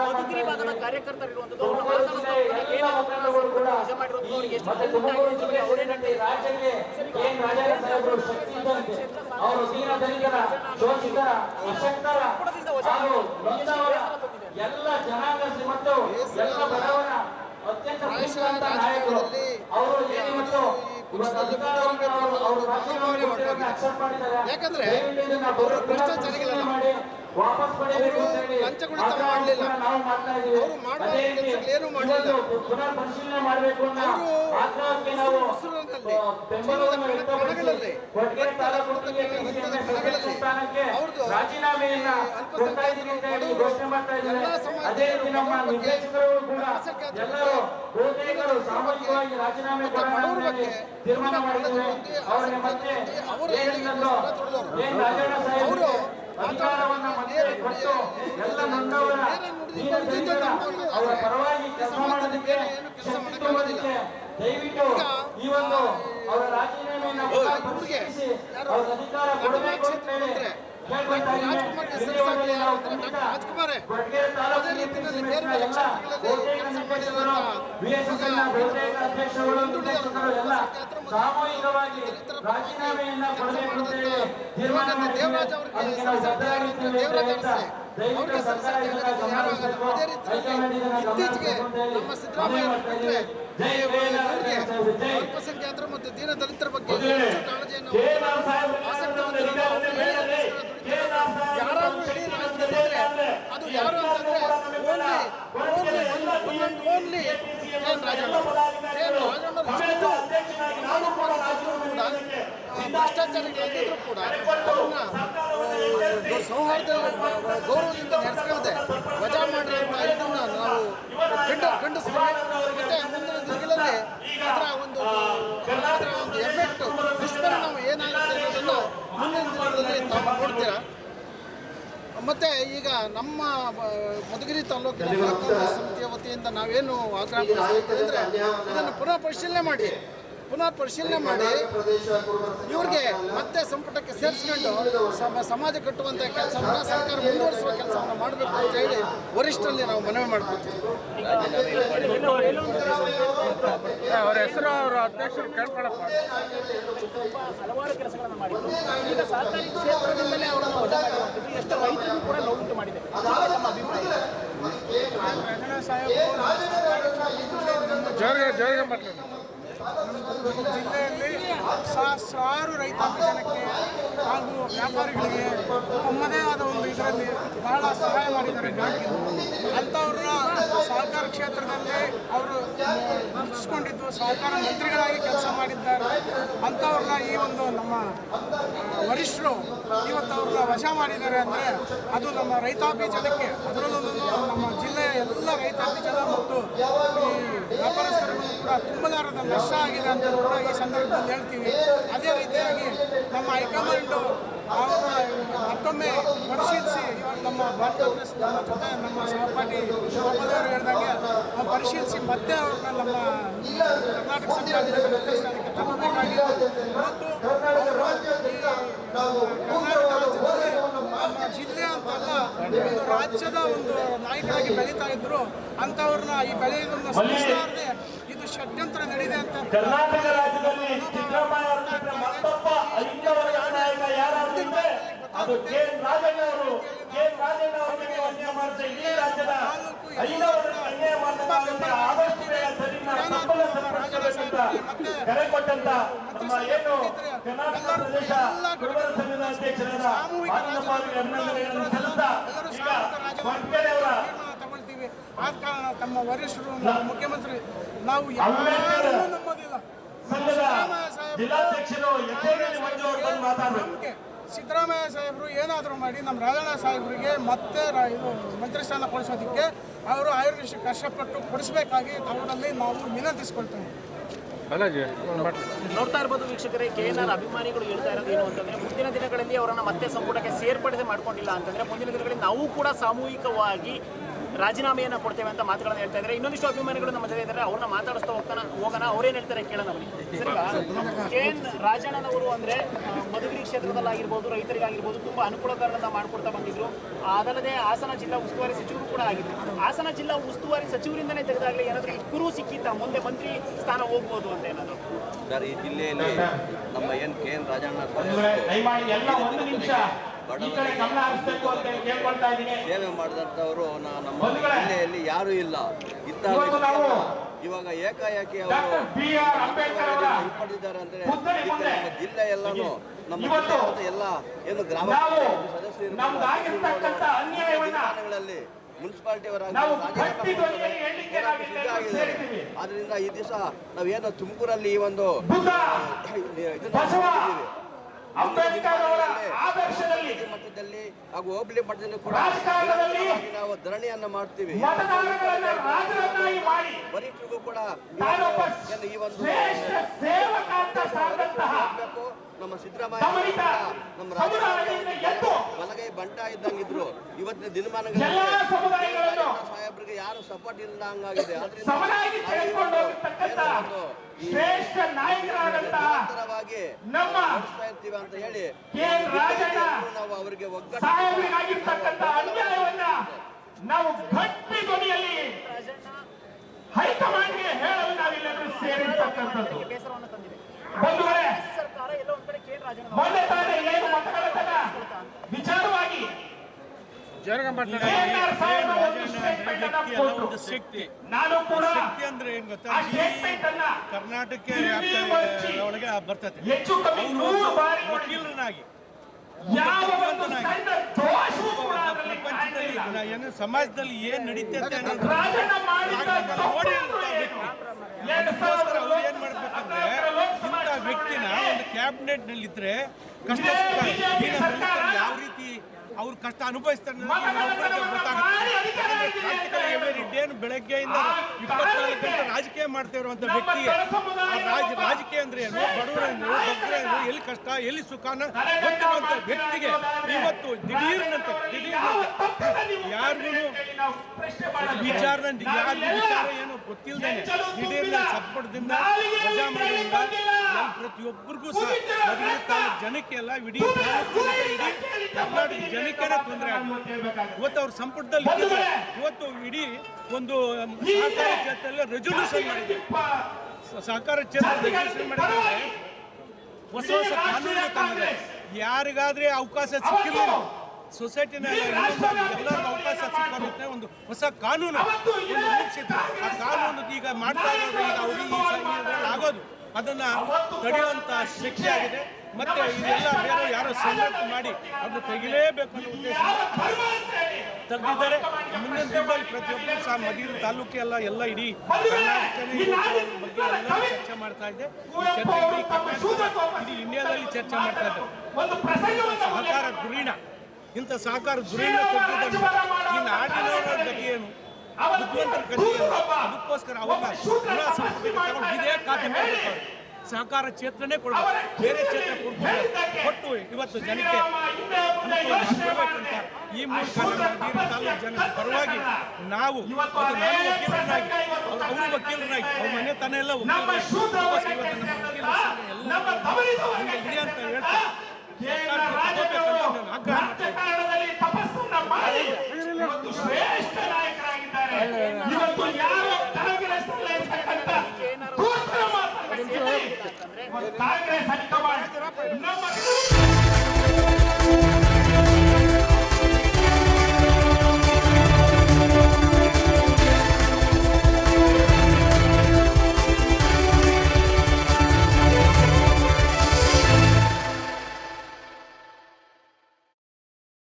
ಮಧುಗಿರಿ ಭಾಗದ ಕಾರ್ಯಕರ್ತರಿರುವಂತದ್ದು ಎಲ್ಲ ಜನಾಂಗ ಮತ್ತು ಎಲ್ಲ ಬಡವರ ಅತ್ಯಂತ ಪ್ರೀತಿವಂತ ನಾಯಕರು. ಅವರು ಏನಿವತ್ತು ಯಾಕಂದ್ರೆ ಭ್ರಷ್ಟಾಚಾರಿಗಳನ್ನ ಮಾಡಿ ವಾಪಸ್ ಪಡೆಯಬೇಕು ಲಂಚಗುಳಿತ ಮಾಡಲಿಲ್ಲ, ಅವರು ಮಾಡುವ ಏನು ಮಾಡಲಿಲ್ಲ. ಪುನರ್ ಪರಿಶೀಲನೆ ಮಾಡಬೇಕು ಅನ್ನೋ ಆಗ್ರಹಕ್ಕೆ ನಾವು ಬೆಂಬಲವನ್ನು ವ್ಯಕ್ತಪಡಿಸಿ ಕೊಟ್ಗೆರೆ ತಾಲೂಕು ಸ್ಥಾನಕ್ಕೆ ರಾಜೀನಾಮೆಯನ್ನ ಕೊಡ್ತಾ ಇದ್ದೀವಿ ಅಂತ ಹೇಳಿ ಘೋಷಣೆ ಮಾಡ್ತಾ ಇದ್ದಾರೆ. ಅದೇ ರೀತಿ ನಮ್ಮ ನಿರ್ದೇಶಕರು ಕೂಡ ಎಲ್ಲರೂ ಬಹುತೇಕರು ಸಾಮಾಜಿಕವಾಗಿ ರಾಜೀನಾಮೆ ಕೊಡೋಣ ತೀರ್ಮಾನ ಮಾಡಿದ್ದಾರೆ. ಅವರಿಗೆ ಮತ್ತೆ ಏನಿಲ್ಲದೋ ಏನ್ ರಾಜಣ್ಣ ಸಾಹೇಬರು ಅಧಿಕಾರವನ್ನ ಮತ್ತೆ ಕೊಟ್ಟು ಎಲ್ಲ ನೊಂದವರ ಅವರ ಪರವಾಗಿ ಕೆಲಸ ಮಾಡೋದಕ್ಕೆ ದಯವಿಟ್ಟು ಈ ಒಂದು ಅವರ ರಾಜೀನಾಮೆಯನ್ನು ಪರಿಶೀಲಿಸಿ ಅವರ ಅಧಿಕಾರ ಕೊಡಬೇಕು ಅಂತ ಹೇಳಿ ಸಾಮೂಹಿಕವಾಗಿ ರಾಜೀನಾಮೆಯನ್ನ ಕೊಡಬೇಕು ಅಂತ ಹೇಳಿ ತೀರ್ಮಾನ ದೇವರಾಜ್ ಅವರಿಗೆ ಇತ್ತೀಚೆಗೆ ನಮ್ಮ ಸಿದ್ದರಾಮಯ್ಯ ಅಲ್ಪಸಂಖ್ಯಾತರ ಮತ್ತು ದೀನ ದಲಿತರ ಬಗ್ಗೆ ಕಾಳಜಿಯನ್ನು ಯಾರಾದ್ರೂ ಇಡೀ ರಾಜ್ಯದಲ್ಲಿ ಅದು ಯಾರು ಅಂತಂದ್ರೆ ಓನ್ಲಿ ಕೂಡ ಭ್ರಷ್ಟಾಚಾರಿಗಳಾಗಿದ್ರು ಕೂಡ ಸೌಹಾರ್ದ ಗೌರವದಿಂದ ನಡೆಸ್ಕೊಳ್ಳದೆ ವಜಾ ಮಾಡ್ರಿ ಅಂತ ಇದನ್ನ ನಾವು ಖಂಡಿಸ್ತೀವಿ. ಮತ್ತೆ ಮುಂದಿನ ದಿನಗಳಲ್ಲಿ ಅದರ ಒಂದು ಎಫೆಕ್ಟ್ ದುಷ್ಪರಿಣಾಮ ಏನಾಗುತ್ತೆ ಅನ್ನೋದನ್ನು ಮುಂದಿನ ದಿನಗಳಲ್ಲಿ ತಾವು ನೋಡ್ತೀರಾ. ಮತ್ತು ಈಗ ನಮ್ಮ ಮಧುಗಿರಿ ತಾಲೂಕಿನ ಕಾಂಗ್ರೆಸ್ ಸಮಿತಿಯ ವತಿಯಿಂದ ನಾವೇನು ಆಗ್ರಹ ಪಡಿಸ್ತೀವಿ ಅಂದರೆ ಇದನ್ನು ಪುನಃ ಪರಿಶೀಲನೆ ಮಾಡಿ ಇವ್ರಿಗೆ ಮತ್ತೆ ಸಂಪುಟಕ್ಕೆ ಸೇರಿಸ್ಕೊಂಡು ಸಮಾಜ ಕಟ್ಟುವಂಥ ಕೆಲಸವನ್ನು ಸರ್ಕಾರ ಮುಂದುವರಿಸುವ ಕೆಲಸವನ್ನು ಮಾಡಬೇಕು ಅಂತ ಹೇಳಿ ವರಿಷ್ಠರಲ್ಲಿ ನಾವು ಮನವಿ ಮಾಡ್ಕೊತೀವಿ. ಅವರ ಹೆಸರು ಅವರ ಅಧ್ಯಕ್ಷರು ಕೇಳ್ಕೊಳಪ್ಪ. ಹಲವಾರು ಕೆಲಸಗಳನ್ನು ಮಾಡಿದ್ರು. ಈಗ ಸರ್ಕಾರಿ ಕ್ಷೇತ್ರದಿಂದಲೇ ಅವರನ್ನು ವಜಾ ಮಾಡುವಂಥದ್ದು ಎಷ್ಟು ರೈತರಿಗೂ ಕೂಡ ನೋವುಂಟು ಮಾಡಿದೆ. ನಮ್ಮ ಅಭಿಪ್ರಾಯ ಜಿಲ್ಲೆಯಲ್ಲಿ ಸಹಸ್ರಾರು ರೈತಾಪಿ ಜನಕ್ಕೆ ಹಾಗೂ ವ್ಯಾಪಾರಿಗಳಿಗೆ ತಮ್ಮದೇ ಆದ ಒಂದು ಇದರಲ್ಲಿ ಬಹಳ ಸಹಾಯ ಮಾಡಿದ್ದಾರೆ ಬ್ಯಾಂಕಿಂದ. ಅಂಥವ್ರನ್ನ ಸಹಕಾರ ಕ್ಷೇತ್ರದಲ್ಲಿ ಅವರು ಗುರುತಿಸ್ಕೊಂಡಿದ್ದು ಸಹಕಾರ ಮಂತ್ರಿಗಳಾಗಿ ಕೆಲಸ ಮಾಡಿದ್ದಾರೆ. ಅಂಥವ್ರನ್ನ ಈ ಒಂದು ನಮ್ಮ ವರಿಷ್ಠರು ಇವತ್ತು ಅವ್ರನ್ನ ವಜಾ ಮಾಡಿದ್ದಾರೆ ಅಂದರೆ ಅದು ನಮ್ಮ ರೈತಾಪಿ ಜನಕ್ಕೆ, ಅದರಲ್ಲೂ ನಮ್ಮ ಜಿಲ್ಲೆಯ ಎಲ್ಲ ರೈತಾಪಿ ಜನ ಮತ್ತು ಈ ವ್ಯಾಪಾರಸ್ಥರಿಗೂ ಕೂಡ ತುಂಬಲಾರದ ನಷ್ಟ ಆಗಿದೆ ಅಂತ ಕೂಡ ಈ ಸಂದರ್ಭದಲ್ಲಿ ಹೇಳ್ತೀವಿ. ಅದೇ ರೀತಿಯಾಗಿ ನಮ್ಮ ಹೈಕಮಾಂಡು ಅವ್ರನ್ನ ಮತ್ತೊಮ್ಮೆ ಪರಿಶೀಲಿಸಿ ಇವಾಗ ನಮ್ಮ ಭಾರತ ಕಾಂಗ್ರೆಸ್ ನಮ್ಮ ಜೊತೆ ನಮ್ಮ ಸಹಪಾಠಿ ಗೋಪಾಲವರು ಹೇಳಿದಂಗೆ ಪರಿಶೀಲಿಸಿ ಮತ್ತೆ ಅವ್ರನ್ನ ನಮ್ಮ ಕರ್ನಾಟಕ ಸರ್ಕಾರದ ಮುಖ್ಯ ಸ್ಥಾನಕ್ಕೆ ತರಬೇಕಾಗಿದೆ. ಮತ್ತು ಕರ್ನಾಟಕ ರಾಜ್ಯದಲ್ಲಿ ನಮ್ಮ ಜಿಲ್ಲೆ ಅಂತಲ್ಲ ಒಂದು ರಾಜ್ಯದ ಒಂದು ನಾಯಕರಾಗಿ ಬೆಳೀತಾ ಇದ್ರು. ಅಂಥವ್ರನ್ನ ಈ ಬೆಳೆಯೋದನ್ನು ಸಲ್ಲಿಸಲಾರದೆ ಇದು ಷಡ್ಯಂತ್ರ ನಡೆದಿದೆ ಅಂತ ಕರ್ನಾಟಕ ರಾಜ್ಯದಲ್ಲಿ ಸಿದ್ದರಾಮಯ್ಯ ಮತ್ತೊಬ್ಬ ನಾಯಕ ಯಾರಾದ್ರೆ ಅದು ಕೆ ರಾಜಣ್ಣ ಅವರು. ಅವರಿಗೆ ಅನ್ಯಾಯ ಮಾಡಿದ ಇಡೀ ರಾಜ್ಯದ ಐದವರನ್ನು ಅನ್ಯಾಯ ಮಾಡಿದ ಆದಷ್ಟು ಕರೆ ಕೊಟ್ಟಂತ ನಮ್ಮ ಏನು ಕರ್ನಾಟಕ ಪ್ರದೇಶ ಕುರುಬರ ಸಂಘದ ಅಧ್ಯಕ್ಷರಾದ ಅಭಿನಂದನೆಗಳನ್ನು ಸಲ್ಲಿಸ್ತಾ ತಗೊಳ್ತೀವಿ. ಆದ ಕಾರಣ ತಮ್ಮ ವರಿಷ್ಠರು ಮುಖ್ಯಮಂತ್ರಿ ನಾವು ಯಾರು ನಂಬೋದಿಲ್ಲ. ಸಿದ್ದರಾಮಯ್ಯ ಸಾಹೇಬರು ಏನಾದರೂ ಮಾಡಿ ನಮ್ಮ ರಾಜಣ್ಣ ಸಾಹೇಬರಿಗೆ ಮತ್ತೆ ಇದು ಮಂತ್ರಿ ಸ್ಥಾನ ಕೊಡಿಸೋದಕ್ಕೆ ಅವರು ಆಯುರ್ವೇದ ಕಷ್ಟಪಟ್ಟು ಕೊಡಿಸಬೇಕಾಗಿ ಅವರಲ್ಲಿ ನಾವು ವಿನಂತಿಸ್ಕೊಳ್ತೇವೆ. ನೋಡ್ತಾ ಇರ್ಬೋದು ವೀಕ್ಷಕರೇ, KNR ಅಭಿಮಾನಿಗಳು ಹೇಳ್ತಾ ಇರೋದು ಏನು ಅಂತಂದ್ರೆ ಮುಂದಿನ ದಿನಗಳಲ್ಲಿ ಅವರನ್ನು ಮತ್ತೆ ಸಂಪುಟಕ್ಕೆ ಸೇರ್ಪಡೆ ಮಾಡ್ಕೊಂಡಿಲ್ಲ ಅಂತಂದ್ರೆ ಮುಂದಿನ ದಿನಗಳಲ್ಲಿ ನಾವು ಕೂಡ ಸಾಮೂಹಿಕವಾಗಿ ರಾಜೀನಾಮೆಯನ್ನು ಕೊಡ್ತೇವೆ ಅಂತ ಮಾತುಗಳನ್ನು ಹೇಳ್ತಾ ಇದ್ದಾರೆ. ಇನ್ನೊಂದಿಷ್ಟು ಅಭಿಮಾನಿಗಳು ನಮ್ಮ ಜೊತೆ ಇದ್ದಾರೆ, ಅವ್ರನ್ನ ಮಾತಾಡಿಸ್ತಾ ಹೋಗೋಣ. ಅವ್ರೇನು ಹೇಳ್ತಾರೆ ಕೇಳೋಣ ಬನ್ನಿ. ಸರ್, KN ರಾಜಣ್ಣನವರು ಅಂದರೆ ಮಧುಗಿರಿ ಕ್ಷೇತ್ರದಲ್ಲಾಗಿರ್ಬೋದು, ರೈತರಿಗಾಗಿರ್ಬೋದು ತುಂಬ ಅನುಕೂಲಗಳನ್ನು ಮಾಡಿಕೊಡ್ತಾ ಬಂದಿದ್ರು. ಅದಲ್ಲದೆ ಹಾಸನ ಜಿಲ್ಲಾ ಉಸ್ತುವಾರಿ ಸಚಿವರು ಕೂಡ ಆಗಿದ್ರು. ಹಾಸನ ಜಿಲ್ಲಾ ಉಸ್ತುವಾರಿ ಸಚಿವರಿಂದನೇ ತೆಗೆದಾಗಲೇ ಏನಾದರೂ ಈ ಕುರು ಸಿಕ್ಕಿತ್ತ ಮುಂದೆ ಮಂತ್ರಿ ಸ್ಥಾನ ಹೋಗ್ಬೋದು ಅಂತ ಏನಾದರೂ? ಸರ್, ಈ ಜಿಲ್ಲೆಯಲ್ಲಿ ನಮ್ಮ KN ರಾಜಣ್ಣ ಸೇವೆ ಮಾಡಿದಂಥವರು ನಮ್ಮ ಜಿಲ್ಲೆಯಲ್ಲಿ ಯಾರೂ ಇಲ್ಲ. ಇದ್ದ ಇವಾಗ ಏಕಾಏಕಿ ಅವರು ಹಿಂಪಡೆದಿದ್ದಾರೆ ಅಂದರೆ ನಮ್ಮ ಜಿಲ್ಲೆ ಎಲ್ಲನೂ ನಮ್ಮ ಜಿಲ್ಲೆ ಎಲ್ಲ ಏನು ಗ್ರಾಮ ಸದಸ್ಯರು ದಿನಮಾನಗಳಲ್ಲಿ ಆದ್ರಿಂದ ಈ ದಿವಸ ನಾವೇನು ತುಮಕೂರಲ್ಲಿ ಈ ಒಂದು ಮಟ್ಟದಲ್ಲಿ ಹಾಗೂ ಹೋಬಳಿ ಮಟ್ಟದಲ್ಲಿ ಕೂಡ ನಾವು ಧರಣಿಯನ್ನ ಮಾಡ್ತೀವಿ. ವರಿಷ್ಠರಿಗೂ ಕೂಡ ಈ ಒಂದು ನಮ್ಮ ಸಿದ್ದರಾಮಯ್ಯ ನಮ್ಮ ಬಲಗೈ ಬಂಟ ಇದ್ದಂಗಿದ್ರು. ಇವತ್ತಿನ ದಿನಮಾನಗಳಲ್ಲಿ ಸಾಹೇಬ್ರಿಗೆ ಯಾರು ಸಪೋರ್ಟ್ ಇಲ್ಲ ಹಂಗಾಗಿದೆ. ನಿರಂತರವಾಗಿ ನಡೆಸ್ತಾ ಇರ್ತೀವಿ ಅಂತ ಹೇಳಿ ನಾವು ಅವರಿಗೆ ನಾವು ಗಟ್ಟಿ ಧ್ವನಿಯಲ್ಲಿ ಹೈಕಮಾಂಡ್ಗೆ ಹೇಳಲು ನಾವಿಲ್ಲರೂ ಸೇರಿರ್ತಕ್ಕಂಥದ್ದು. ಬಂಧುಗಳೇ, ಮೊನ್ನೆ ತಾನೇ ಏನು ಮತಗಳ ವಿಚಾರವಾಗಿ ನಾನು ಕೂಡ ಅಂದ್ರೆ ಏನ್ ಗೊತ್ತಾ, ಕರ್ನಾಟಕ ಒಳಗೆ ಬರ್ತದೆ. ವಕೀಲನಾಗಿ ಪ್ರಪಂಚದಲ್ಲಿ ಏನು ಸಮಾಜದಲ್ಲಿ ಏನ್ ನಡೀತದೆ ನೋಡಿ ಅವ್ರು ಏನ್ ಮಾಡ್ಬೇಕಂದ್ರೆ ಇಂಥ ವ್ಯಕ್ತಿನ ಒಂದು ಕ್ಯಾಬಿನೆಟ್ ನಲ್ಲಿ ಇದ್ರೆ ಕಷ್ಟ ಯಾವ ರೀತಿ ಅವ್ರು ಕಷ್ಟ ಅನುಭವಿಸ್ತಾರೆ ಗೊತ್ತಾಗುತ್ತೆ. ಬೆಳಗ್ಗೆಯಿಂದ 24 ಗಂಟೆ ರಾಜಕೀಯ ಮಾಡ್ತಾ ಇರುವಂತ ವ್ಯಕ್ತಿ ರಾಜಕೀಯ ಅಂದ್ರೆ ಏನು, ಬಡವರೇನು, ಬಗ್ಗರೇನು, ಎಲ್ಲಿ ಕಷ್ಟ ಎಲ್ಲಿ ಸುಖನ ಗೊತ್ತಿರುವಂತ ವ್ಯಕ್ತಿಗೆ ಇವತ್ತು ದಿಢೀರ್ನಂತೆ ಯಾರಿಗೂ ವಿಚಾರ ಏನು ಗೊತ್ತಿಲ್ಲದೇನೆ ದಿಢೀರ್ನ ಸಪ್ಪಡದಿಂದ ವಜಾ ಮಾಡೋದ್ರಿಂದ ಪ್ರತಿಯೊಬ್ಬರಿಗೂ ಸಹ ಜನಕ್ಕೆ ಎಲ್ಲ ಇಡೀ ಕರ್ನಾಟಕ ಜನಕ್ಕೆನೇ ತೊಂದರೆ ಆಗುತ್ತೆ. ಇವತ್ತು ಅವ್ರ ಸಂಪುಟದಲ್ಲಿ ಇವತ್ತು ಇಡೀ ಒಂದು ಸಹಕಾರ ಕ್ಷೇತ್ರದಲ್ಲಿ ರೆಸಲ್ಯೂಷನ್ ಮಾಡಿದೆ. ಸಹಕಾರ ಕ್ಷೇತ್ರ ರೆಸಲ್ಯೂಷನ್ ಮಾಡಿದ್ರೆ ಹೊಸ ಹೊಸ ಕಾನೂನು ತಂದಿದೆ. ಯಾರಿಗಾದ್ರೆ ಅವಕಾಶ ಸಿಕ್ಕಿರಲಿಲ್ಲ ಸೊಸೈಟಿನಲ್ಲಿ ಎಲ್ಲರಿಗೂ ಅವಕಾಶ ಸಿಕ್ಕಿರುತ್ತೆ. ಒಂದು ಹೊಸ ಕಾನೂನು ಆ ಕಾನೂನು ಈಗ ಮಾಡ್ತಾ ಇರೋದು ಈಗ ಅವ್ರಿಗೆ ಆಗೋದು ಅದನ್ನ ತಡೆಯುವಂತ ಶಕ್ತಿ ಆಗಿದೆ. ಮತ್ತೆ ಇದೆಲ್ಲ ಬೇರೆ ಯಾರೋ ಸಂಘಟನೆ ಮಾಡಿ ಅದನ್ನು ತೆಗಿಲೇಬೇಕು ಅನ್ನೋ ಉದ್ದೇಶ ತೆಗೆದಿದ್ದಾರೆ. ಮುಂದಿನ ದಿನದಲ್ಲಿ ಪ್ರತಿಯೊಬ್ಬರು ಸಹ ಮಧುಗಿರಿ ತಾಲೂಕೆಲ್ಲ ಎಲ್ಲ ಇಡೀ ಕರ್ನಾಟಕನೇ ಬಗ್ಗೆ ಎಲ್ಲ ಚರ್ಚೆ ಮಾಡ್ತಾ ಇದೆ. ಇಡೀ ಇಂಡಿಯಾದಲ್ಲಿ ಚರ್ಚೆ ಮಾಡ್ತಾ ಇದ್ದಾರೆ. ಸಹಕಾರ ಧುರೀಣ ಇಂಥ ಸಹಕಾರ ಧುರೀಣ ತೆಗೆದಿದ್ದಾರೆ. ಈ ನಾಡಿನವರ ಗತಿ ಏನು, ಬುದ್ಧಿವಂತರ ಗತಿ ಏನು, ಅದಕ್ಕೋಸ್ಕರ ಅವ್ರನ್ನ ಇದೇ ಖಾತೆ ಮಾಡಬೇಕು. ಸಹಕಾರ ಕ್ಷೇತ್ರನೇ ಕೊಡಬೇಕು, ಬೇರೆ ಕ್ಷೇತ್ರ ಕೊಟ್ಟು ಇವತ್ತು ಜನಕ್ಕೆ ಅನುಕೂಲಬೇಕಂತ ಈ ಮೂಲಕ ನಮ್ಮ ತಾಲೂಕು ಜನರ ಪರವಾಗಿ ನಾವು ನಾನು ವಕೀಲರನ್ನಾಗಿ ಅವರು ವಕೀಲರಾಗಿ ಅವ್ರ ಮನೆ ತನ ಎಲ್ಲ ಇಡಿ ಅಂತ ಹೇಳ್ತಾರೆ. ಕಾಂಗ್ರೆಸ್ ಹೈಕಮಾಂಡ್ ನಮ್ಮ